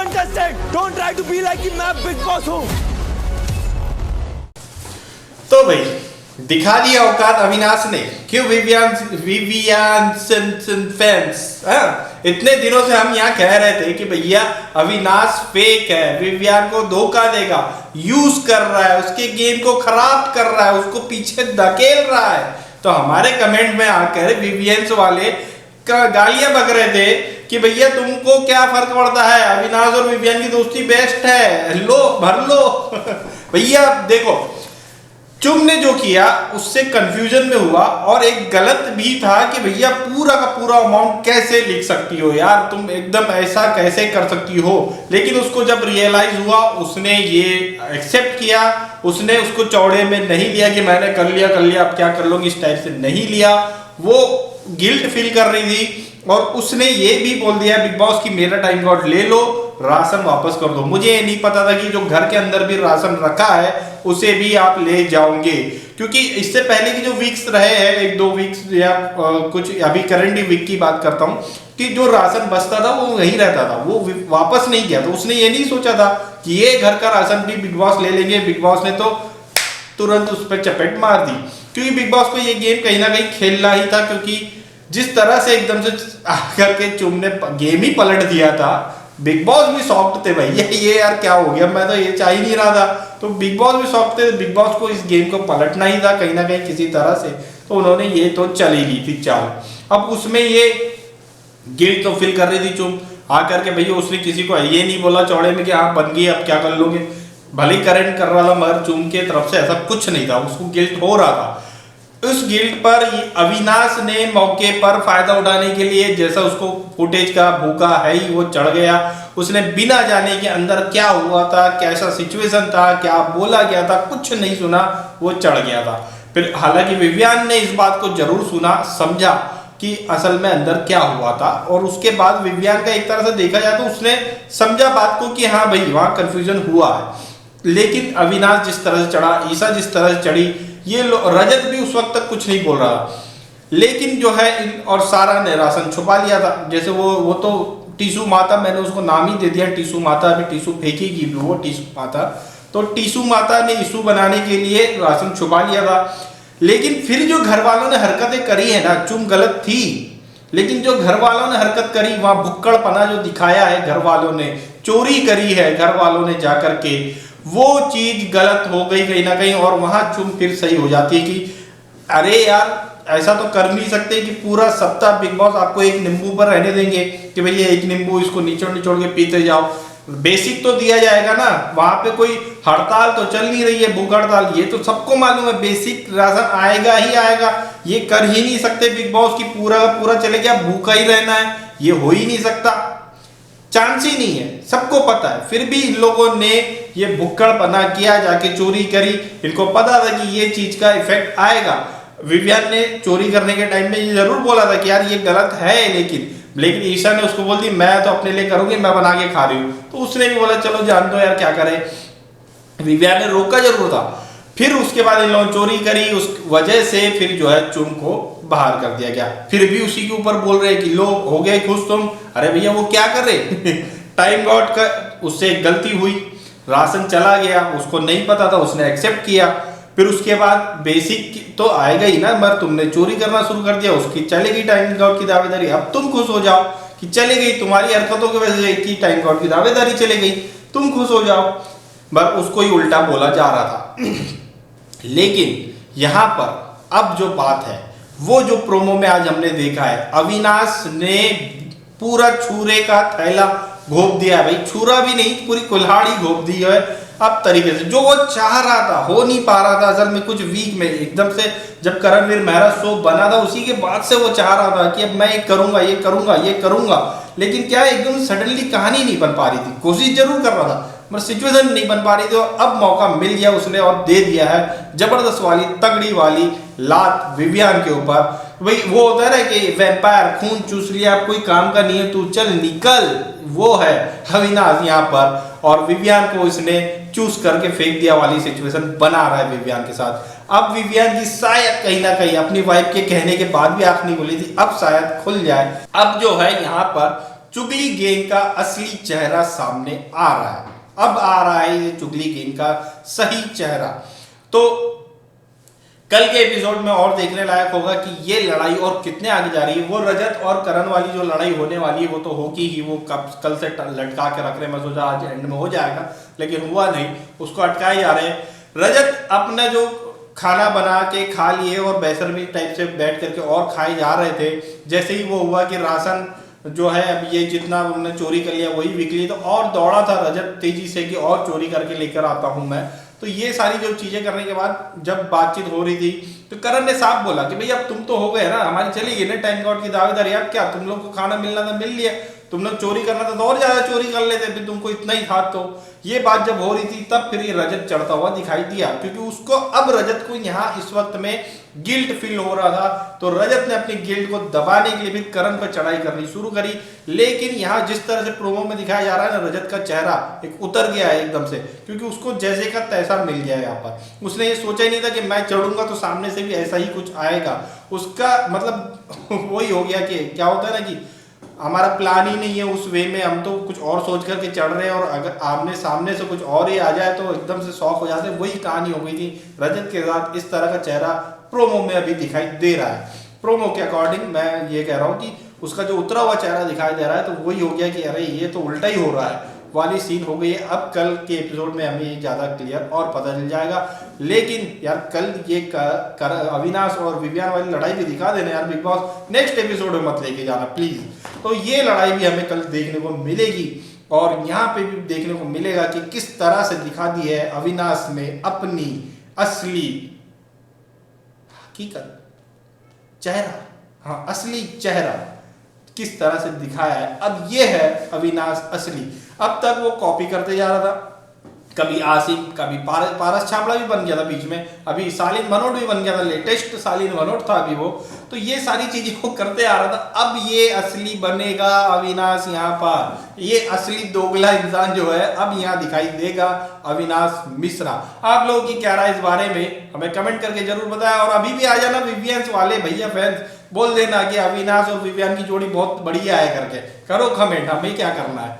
Don't try to be like कि मैं big boss हूँ। तो भाई दिखा दिया औकात अविनाश ने। क्यों विवियान फैंस, इतने दिनों से हम यहाँ कह रहे थे कि भैया अविनाश फेक है, विवियान को धोखा देगा, यूज कर रहा है, उसके गेम को खराब कर रहा है, उसको पीछे धकेल रहा है। तो हमारे कमेंट में आकर विवियंस वाले गालियां बक रहे थे कि भैया तुमको क्या फर्क पड़ता है, अविनाश और विवियन की दोस्ती बेस्ट है, लो भर लो। भैया देखो, चुम ने जो किया उससे कंफ्यूजन में हुआ और एक गलत भी था कि भैया पूरा का पूरा अमाउंट कैसे लिख सकती हो यार, तुम एकदम ऐसा कैसे कर सकती हो। लेकिन उसको जब रियलाइज हुआ उसने ये एक्सेप्ट किया, उसने उसको चौड़े में नहीं लिया कि मैंने कर लिया अब क्या कर लूंगी, इस टाइप से नहीं लिया। वो गिल्ट फील कर रही थी और उसने ये भी बोल दिया बिग बॉस की मेरा टाइम आउट ले लो, राशन वापस कर दो। मुझे ये नहीं पता था कि जो घर के अंदर भी राशन रखा है उसे भी आप ले जाओगे, क्योंकि इससे पहले की जो वीक्स रहे हैं, एक दो वीक्स या कुछ अभी करंट वीक की बात करता हूँ, कि जो राशन बचता था वो वहीं रहता था, वो वापस नहीं गया। तो उसने ये नहीं सोचा था कि ये घर का राशन भी बिग बॉस ले लेंगे। बिग बॉस ने तो तुरंत उस पर चपेट मार दी, क्योंकि बिग बॉस को ये गेम कहीं ना कहीं खेलना ही था। क्योंकि जिस तरह से एकदम से आकर के चुम ने गेम ही पलट दिया था, बिग बॉस भी शॉक्ड थे भाई, ये यार क्या हो गया, मैं तो ये चाह ही नहीं रहा था। तो बिग बॉस भी शॉक्ड थे, बिग बॉस को इस गेम को पलटना ही था कहीं ना कहीं किसी तरह से। तो उन्होंने ये तो चल ही ली थी चाल। अब उसमें ये गिल्ट तो फील कर रही थी चुम आकर के, भैया उसने किसी को ये नहीं बोला चौड़े में कि आप बन गई अब क्या कर लोगे, भले ही करेंट कर रहा था मगर चुम के तरफ से ऐसा कुछ नहीं था, उसको गिल्ट हो रहा था। उस गिल्ट पर अविनाश ने मौके पर फायदा उठाने के लिए, जैसा उसको फुटेज का भूखा है ही, वो चढ़ गया। उसने बिना जाने के अंदर क्या हुआ था, कैसा सिचुएशन था, क्या बोला गया था, कुछ नहीं सुना, वो चढ़ गया था। फिर हालांकि विवियान ने इस बात को जरूर सुना, समझा कि असल में अंदर क्या हुआ था, और उसके बाद विवियान का एक तरह से देखा जाए तो उसने समझा बात को कि हाँ भाई वहां कंफ्यूजन हुआ है। लेकिन अविनाश जिस तरह से चढ़ा, ईशा जिस तरह से चढ़ी, ये रजत भी उस वक्त तक कुछ नहीं बोल रहा था। लेकिन जो है और सारा ने राशन छुपा लिया था। जैसे वो तो टीसू माता, मैंने उसको नाम ही दे दिया टीसू माता, अभी टीसू फेंकेगी भी वो टीसू माता। तो टीसू माता ने इशू बनाने के लिए राशन छुपा लिया था। लेकिन फिर जो घर वालों ने हरकतें करी है ना, चुम गलत थी, लेकिन जो घर वालों ने हरकत करी, वहां भुक्कड़पना जो दिखाया है, घर वालों ने चोरी करी है, घर वालों ने जाकर के, वो चीज गलत हो गई कहीं ना कहीं। और वहां चुम फिर सही हो जाती है कि अरे यार ऐसा तो कर नहीं सकते कि पूरा सप्ताह बिग बॉस आपको एक नींबू पर रहने देंगे कि भैया एक नींबू इसको निचोड़ निचोड़ के पीते जाओ। बेसिक तो दिया जाएगा ना, वहां पे कोई हड़ताल तो चल नहीं रही है, भूख हड़ताल, ये तो सबको मालूम है, बेसिक राशन आएगा ही आएगा। ये कर ही नहीं सकते बिग बॉस की पूरा पूरा चले गया भूखा ही रहना है, ये हो ही नहीं सकता, चांस ही नहीं है, सबको पता है। फिर भी इन लोगों ने ये भुक्कड़पना किया, जाके चोरी करी, इनको पता था कि ये चीज का इफेक्ट आएगा। विवियन ने चोरी करने के टाइम में ये जरूर बोला था कि यार ये गलत है, लेकिन ईशा ने उसको बोल दी मैं तो अपने लिए करूंगी, मैं बना के खा रही हूँ। तो उसने भी बोला चलो जान दो यार क्या करे। विवियन ने रोका जरूर था। फिर उसके बाद इन लोगों चोरी करी, उस वजह से फिर जो है चुम को बाहर कर दिया गया। फिर भी उसी के ऊपर बोल रहे कि लो हो गए खुश तुम। अरे भैया वो क्या कर रहे टाइम आउट का उससे गलती हुई, राशन चला गया, उसको नहीं पता था, उसने एक्सेप्ट किया। फिर उसके बाद बेसिक तो आएगा ही ना, मगर तुमने चोरी करना शुरू कर दिया, उसकी चलेगी टाइम आउट की दावेदारी। अब तुम खुश हो जाओ कि चले गई, तुम्हारी हरकतों की वजह से की टाइम आउट की दावेदारी चले गई, तुम खुश हो जाओ। बस उसको ही उल्टा बोला जा रहा था। लेकिन यहां पर अब जो बात है, वो जो प्रोमो में आज हमने देखा है, अविनाश ने पूरा छुरे का थैला घोप दिया है भाई, छुरा भी नहीं पूरी कुल्हाड़ी घोप दी है। अब तरीके से जो वो चाह रहा था हो नहीं पा रहा था, असल में कुछ वीक में एकदम से जब करणवीर मेहरा शो बना था उसी के बाद से वो चाह रहा था कि अब मैं ये करूंगा ये करूंगा ये करूंगा, लेकिन क्या एकदम सडनली कहानी नहीं बन पा रही थी। कोशिश जरूर कर रहा था मगर सिचुएशन नहीं बन पा रही थी, और अब मौका मिल गया उसने और दे दिया है जबरदस्त वाली तगड़ी वाली लात विवियन के ऊपर। भाई वो होता है ना कि वैम्पायर खून चूस लिया, अब कोई काम का नहीं है, तू चल निकल, वो है अविनाश यहाँ पर। और विवियन को इसने चूस करके फेंक दिया वाली सिचुएशन बना रहा है विवियन के साथ। अब विवियन की शायद कहीं ना कहीं अपनी वाइफ के कहने के बाद भी आंख नहीं खुली थी, अब शायद खुल जाए। अब जो है यहाँ पर चुगली गैंग का असली चेहरा सामने आ रहा है। अब आ रहा है ये चुगली गैंग का सही चेहरा। तो कल के एपिसोड में और देखने लायक होगा कि ये लड़ाई और कितने आगे जा रही है। वो रजत और करण वाली जो लड़ाई होने वाली है वो तो होगी ही, वो कल से लटका के रख रहे हैं। मैं सोचा आज एंड में हो जाएगा, लेकिन हुआ नहीं, उसको अटकाए जा रहे हैं। रजत अपना जो खाना बना के खा लिए और बेसरमी टाइप से बैठ करके और खाए जा रहे थे। जैसे ही वो हुआ कि राशन जो है अब ये जितना उन्होंने चोरी कर लिया वही बिक लिया, तो और दौड़ा था रजत तेजी से कि और चोरी करके लेकर आता हूं मैं। तो ये सारी जो चीजें करने के बाद जब बातचीत हो रही थी तो करण ने साफ बोला कि भाई अब तुम तो हो गए ना, हमारी चली गई ना टाइम गॉड की दावेदारी, अब क्या तुम लोग को खाना मिलना था मिल लिया, तुम लोग चोरी करना था तो और ज्यादा चोरी कर लेते, फिर तुमको इतना ही था। तो ये बात जब हो रही थी तब फिर ये रजत चढ़ता हुआ दिखाई दिया, क्योंकि उसको अब रजत को यहाँ इस वक्त में गिल्ट फील हो रहा था। तो रजत ने अपनी गिल्ट को दबाने के लिए फिर करण पर चढ़ाई करनी शुरू करी। लेकिन यहाँ जिस तरह से प्रोमो में दिखाया जा रहा है ना, रजत का चेहरा एक उतर गया है एकदम से, क्योंकि उसको जैसे का तैसा मिल गया है यहाँ पर। उसने ये सोचा ही नहीं था कि मैं चढ़ूंगा तो सामने से भी ऐसा ही कुछ आएगा। उसका मतलब वही हो गया कि क्या होता है ना कि हमारा प्लान ही नहीं है उस वे में, हम तो कुछ और सोच करके चढ़ रहे हैं और अगर आमने सामने से कुछ और ही आ जाए तो एकदम से शॉक हो जाते हैं। वही कहानी हो गई थी रजत के साथ। इस तरह का चेहरा प्रोमो में अभी दिखाई दे रहा है। प्रोमो के अकॉर्डिंग मैं ये कह रहा हूँ कि उसका जो उतरा हुआ चेहरा दिखाई दे रहा है तो वही हो गया कि अरे ये तो उल्टा ही हो रहा है वाली सीन हो गई है। अब कल के एपिसोड में हमें ज्यादा क्लियर और पता चल जाएगा। लेकिन यार कल ये अविनाश और विवियान वाली लड़ाई भी दिखा देना यार बिग बॉस, नेक्स्ट एपिसोड में मत लेके जाना प्लीज। तो ये लड़ाई भी हमें कल देखने को मिलेगी और यहाँ पे भी देखने को मिलेगा कि किस तरह से दिखा दी है अविनाश में अपनी असली हकीकत चेहरा, हाँ असली चेहरा किस तरह से दिखाया है। अब ये है अविनाश असली। अब तक वो कॉपी करते जा रहा था, कभी आसिम कभी पारस छाबड़ा भी बन गया था बीच में, अभी सालिन मनोट भी बन गया था, लेटेस्ट सालिन मनोट था अभी वो। तो ये सारी चीजें वो करते आ रहा था। अब ये असली बनेगा अविनाश यहाँ पर, ये असली दोगला इंसान जो है अब यहाँ दिखाई देगा अविनाश मिश्रा। आप लोगों की क्या राय इस बारे में हमें कमेंट करके जरूर बताएं। और अभी भी आ जाना विवियंस वाले भैया फैंस, बोल देना कि अविनाश और विवियन की जोड़ी बहुत बढ़िया है करके, करो कमेंट, हमें क्या करना है।